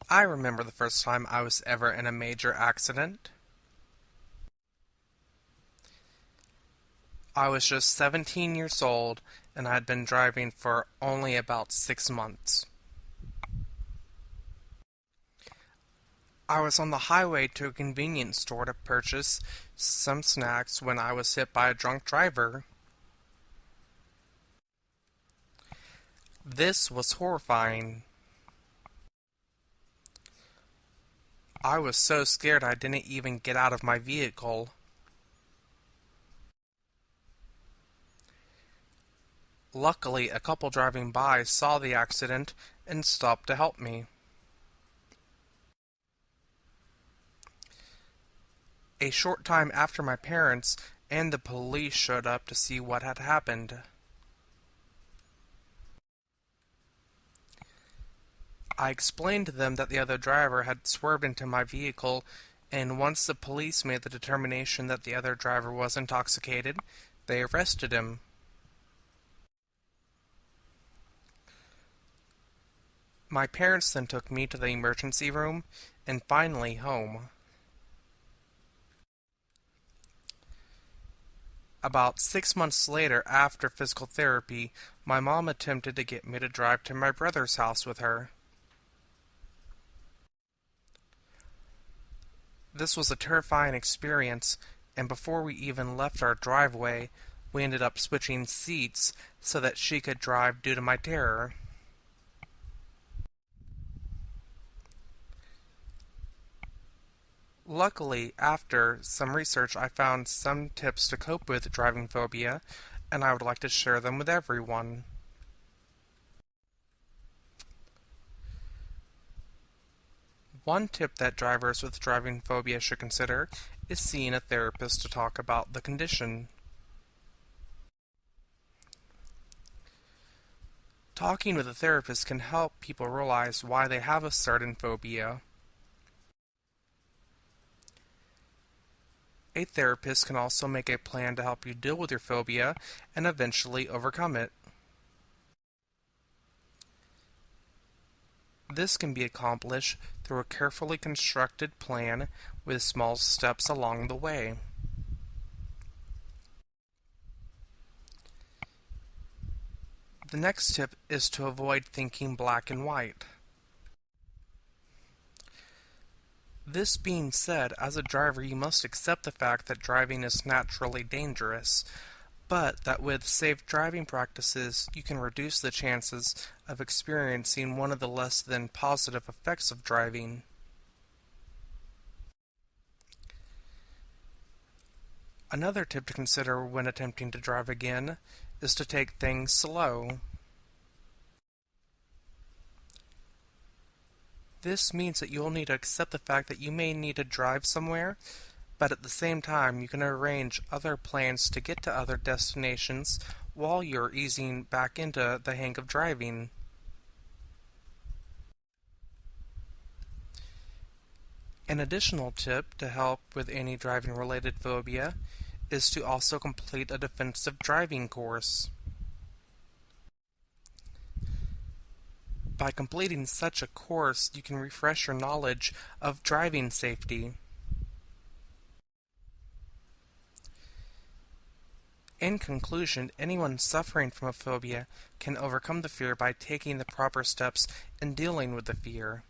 I remember the first time I was ever in a major accident. I was just 17 years old and I had been driving for only about 6 months. I was on the highway to a convenience store to purchase some snacks when I was hit by a drunk driver. This was horrifying. I was so scared I didn't even get out of my vehicle. Luckily, a couple driving by saw the accident and stopped to help me. A short time after my parents and the police showed up to see what had happened. I explained to them that the other driver had swerved into my vehicle, and once the police made the determination that the other driver was intoxicated, they arrested him. My parents then took me to the emergency room and finally home. About 6 months later, after physical therapy, my mom attempted to get me to drive to my brother's house with her. This was a terrifying experience, and before we even left our driveway, we ended up switching seats so that she could drive due to my terror. Luckily, after some research, I found some tips to cope with driving phobia, and I would like to share them with everyone. One tip that drivers with driving phobia should consider is seeing a therapist to talk about the condition. Talking with a therapist can help people realize why they have a certain phobia. A therapist can also make a plan to help you deal with your phobia and eventually overcome it. This can be accomplished through a carefully constructed plan with small steps along the way. The next tip is to avoid thinking black and white. This being said, as a driver you must accept the fact that driving is naturally dangerous, but that with safe driving practices you can reduce the chances of experiencing one of the less than positive effects of driving. Another tip to consider when attempting to drive again is to take things slow. This means that you'll need to accept the fact that you may need to drive somewhere, but at the same time you can arrange other plans to get to other destinations while you're easing back into the hang of driving. An additional tip to help with any driving-related phobia is to also complete a defensive driving course. By completing such a course, you can refresh your knowledge of driving safety. In conclusion, anyone suffering from a phobia can overcome the fear by taking the proper steps and dealing with the fear.